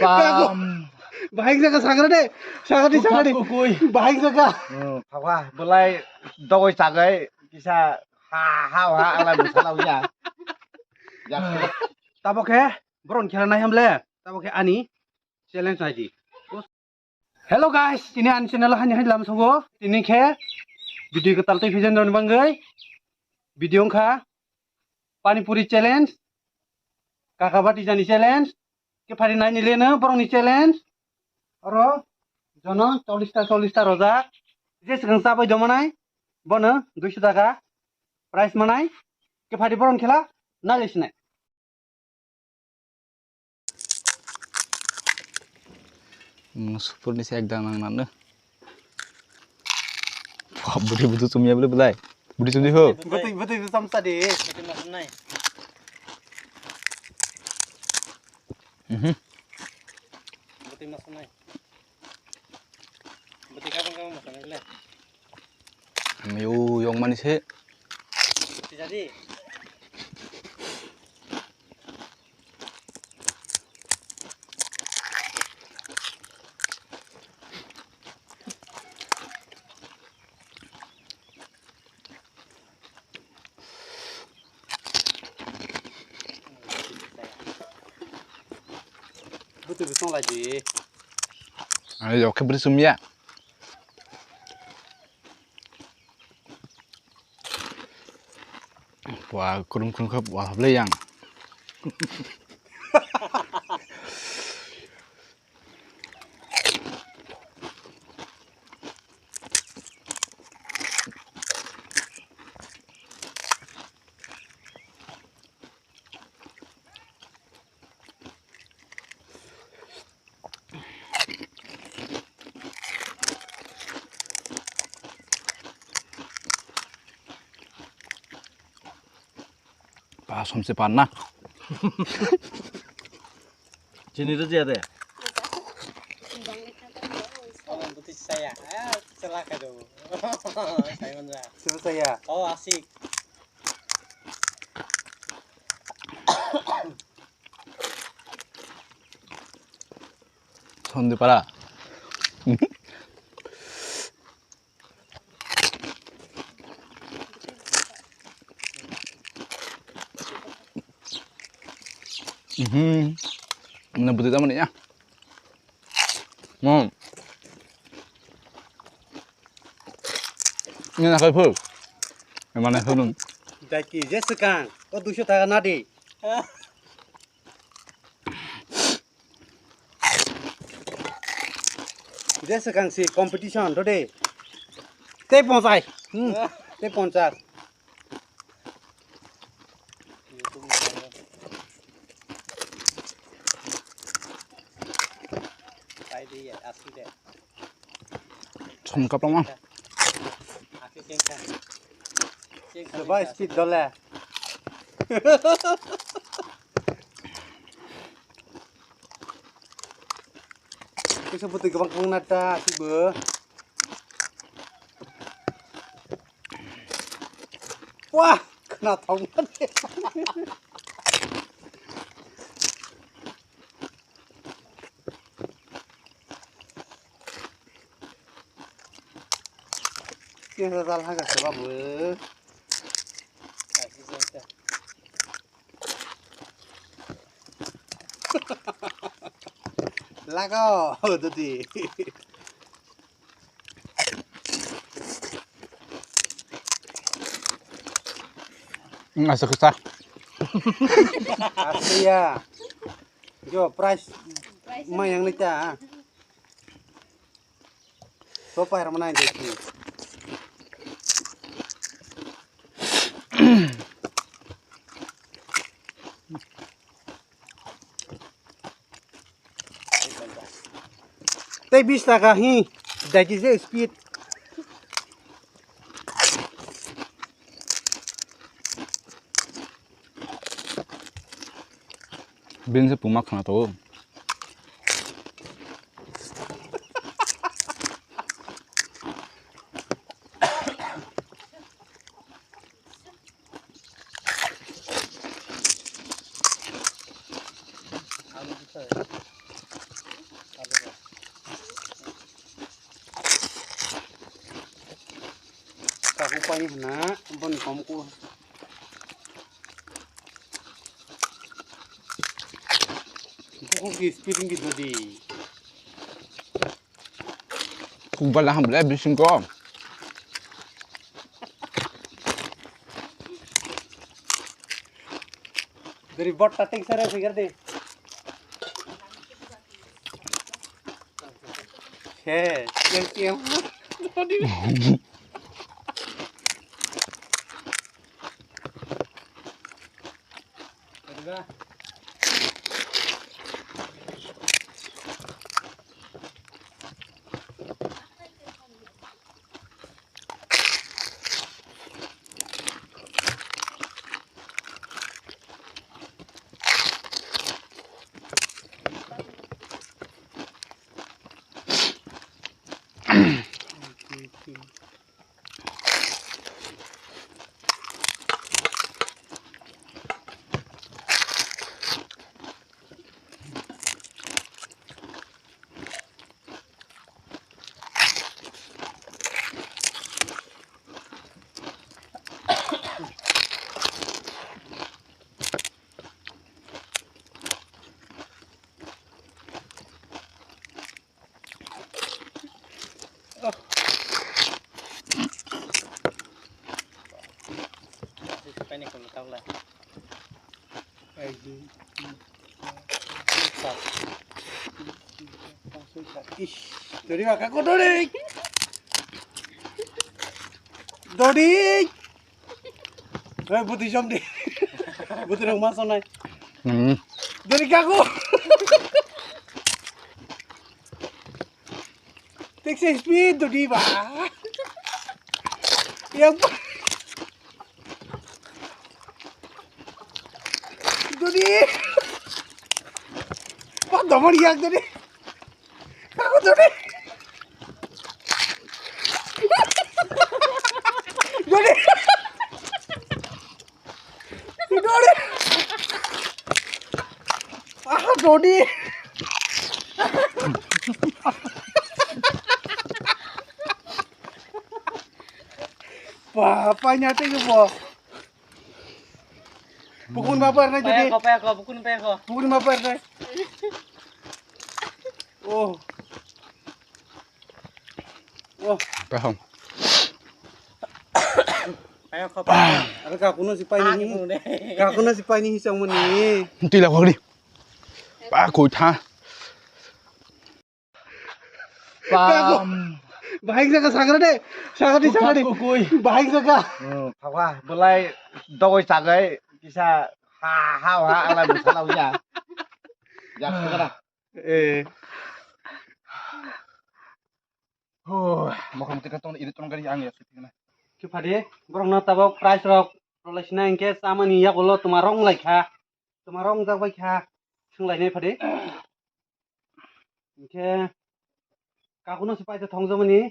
Pam. Baik jaga sangat deh. Sangat di sangat deh. Baik jaga. Wah, belai doi sagai bisa ha ala busalaunya. Ya. Tabok ya. Bron kira nayam le. Tabok ya ani. Challenge aja. Hello guys, ini an channel hanya dalam sogo. Ini ke video ketal television don banggai. Video ka Panipuri challenge. Kakabati jani challenge. Ke phari nai nilena borong ni challenge. Oro jono 40 roja. Je segang sabai jomanai. Bono 200 টাকা price manai. Ke phari borong khela na lesnai. Super ni saya ekdang nang nana. Wah, budi sumia boleh belai. Budi sumia ho. Betul samsa deh. Betul makan nai. Betul makan nai. Betul kapan makan nai le. Ayo, yang manis he. Jadi. Betul lagi. Ayo, oke budi sumia. Wah, kurung kap, wah boleh yang. Pas somse panah. Jenis itu ada ya? Oh, betul saya. Celaka dong. Saya mana? Siapa saya? Oh, asik. Sonde para. Mana budi taman ya? Mau. Ini nak apa? Mana hunun? Daki, je sekarang. Oh 200 টাকা না deh. Je sekarang si competition tu deh. Te ponsai. Te ponsai. Saya dia asik deh. Songkap lama. Asik cengkak. Coba speed dole. Kau sebut tiga bangkang nada si be. Wah, kena tongan. Kita salah agak sebab be. Asik cengkak. Lago, tu di. Nggak susah. Asli ya. Jo, price mah yang ni cah. Sopa yang mana ini? Tapi 20 টাকা hi. Daki je speed. Bin se pumak kena tu. pani na bon kom ku ko ki speeding gitu di Kumpul lah hamle bising ko. dari bot tating sare figure de yang Aduh. Ini kalau tahu lah. Ish, Dodi kakakku Dodi. Dodi. Butuh jam deh. Butuh dong masuk naik. Dodi kakakku. Take speed Dodi bah. Yang Dodi. Pak domor yak Dodi. Aku Dodi. Dodi. Dodi. Dodi. Papanya tuh po. Pukul mabar na jadi. Peko, pukul peko. Pukul mabar na. Oh. Oh. Paham. Peko. Ada kakuno si pai ni. Kakuno si pai ni hisang mo ni. Tuy là con đi. Ba cùi tha. Baik jaga sangar deh. Sangar di sangar di. Baik jaga. Wah, mulai doi sagai bisa hao ala busalaunya. Ya sudah. Mau kamu tekan tong ini tong gari ang ya seperti mana. Kipade, borong na tabok price rok. Rolesna ingke sama ni ya kalau tumarong like ha. Tumarong jak baik ha. Sung lai ne pade. Ingke kakuno si pai ta thong jamani.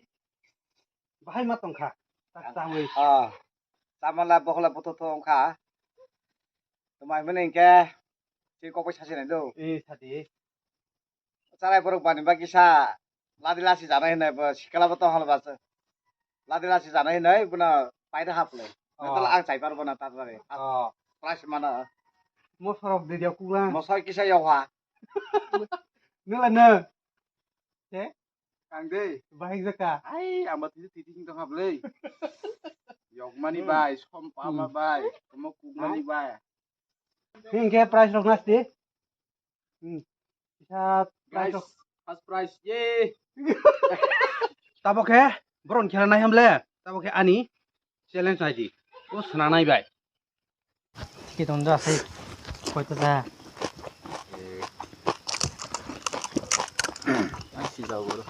Bahai mat tong kha. Tak tahu. Sama lah pokoknya foto tong kah. Tumai mana ingke si kau pasti hasilnya tu. Tadi. Cara beruk bani bagi sa ladi lasi jana ini sekolah betul hal bahasa. Ladi lasi jana ini puna paida hafle. Betul ang cai par puna tar tare. Price mana? Mo sorok de dia kurang. Mosai kisah yawa. Nela ne. Kang deh. Bahai jaka. Ai amat itu titik tong hafle. Yok mani bay, som pama bay, kamu ku mani bay. Ingke price rok nas de. Bisa price rok. First price, ye. Tabok he, bron kira naik hamle. Tabok he ani challenge naji. Us na naik bay. Kita udah sih. Kau itu dah. Masih jauh bro.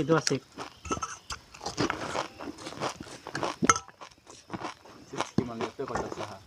Itu asik. Gimana itu kalau sah?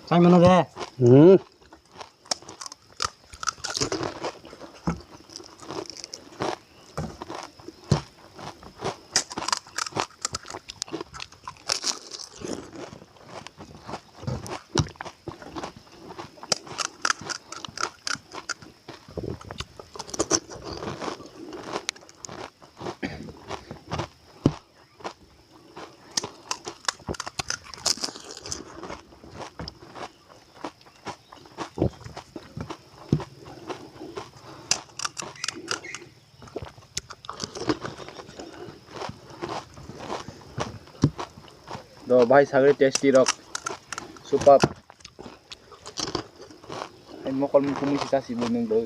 চাই মানে দে Do bhai sagre tasty rock. Super. Ai mo kol mo kumu sisa si buneng do.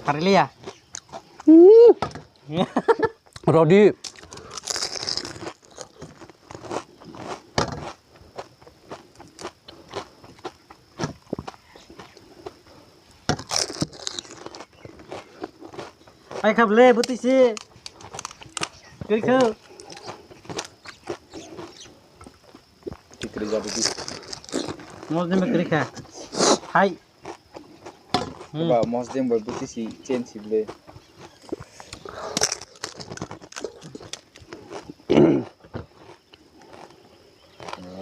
Karili ya Rodi ai khắp lê bút tí xí cười khơ Tikri jabu di. mau xem cười khà hay Ba mos dem boy buti si chen si ble.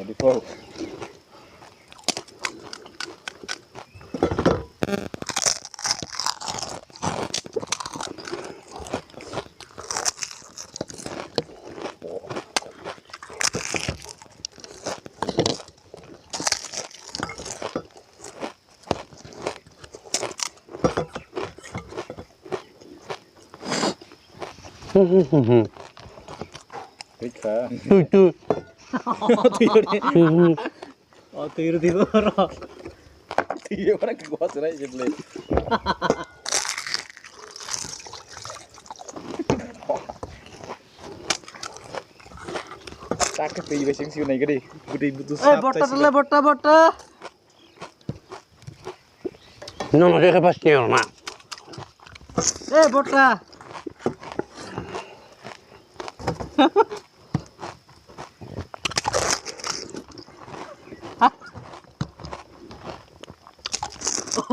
Before Rika. Tuh oh tiru tiru roh Tiyo orang ke gua serai je ble. Tak pe besing siu nai gede. Gede butuh eh bota dulu bota bota No nos deje pasteur, ma. eh bota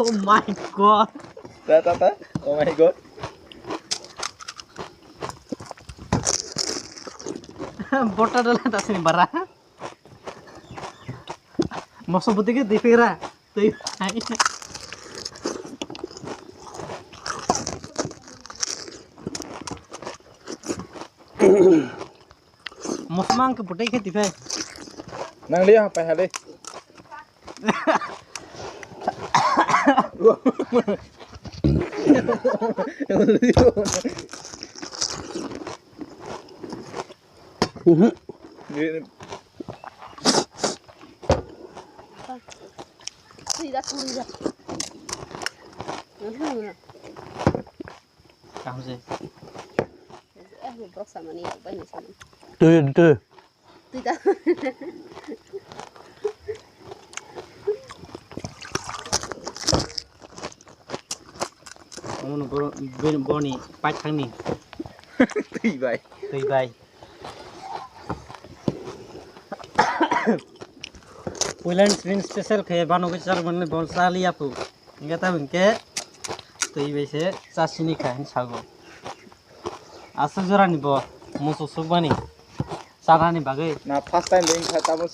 oh my god Ta. Oh my god. bota dulu tak sini bara masuk butik di Vera tuh Mosmang ke butik di Vera Nang dia apa hale? kamu sih Tuh. kamu boni pacang nih Tui bai. tui bay Puilan spin special kayak banu besar mana bonsa lihat tuh nggak tahu ke tui bay se sasini kan sago asal jora nih bo musuh subani जानानि बागै ना first time बें ताबो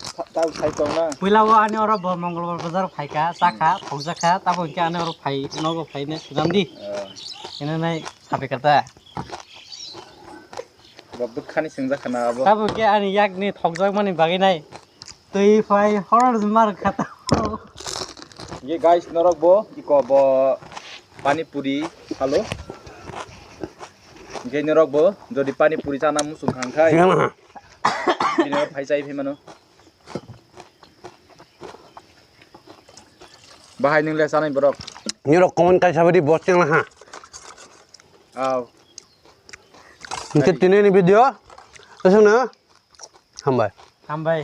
साइकल ना पहिलाव आनि अर मंगलबार बाजार फाइका साखा फगजाखा ताबो के आनि अर फाइ नगो फाइने सुदामदि इनानै साबे कता बब्बत खानि सिंजा खाना अब ताबो के आनि याकनि थगजाक मानि बागै नाय तै फाइ हरर मार खाता ये गाइस नरक बो इको बो पानी पूरी हेलो ये नरक बो जदि पानी पूरी जाना मुसुं खांखाय बिनो फाइ जाय फेमानो बाहाय नोंले जानाय बरक Nyurok komen kai sabadi bos yang lah. आव Mungkin ini video. Terus mana? Hambai. हामबाय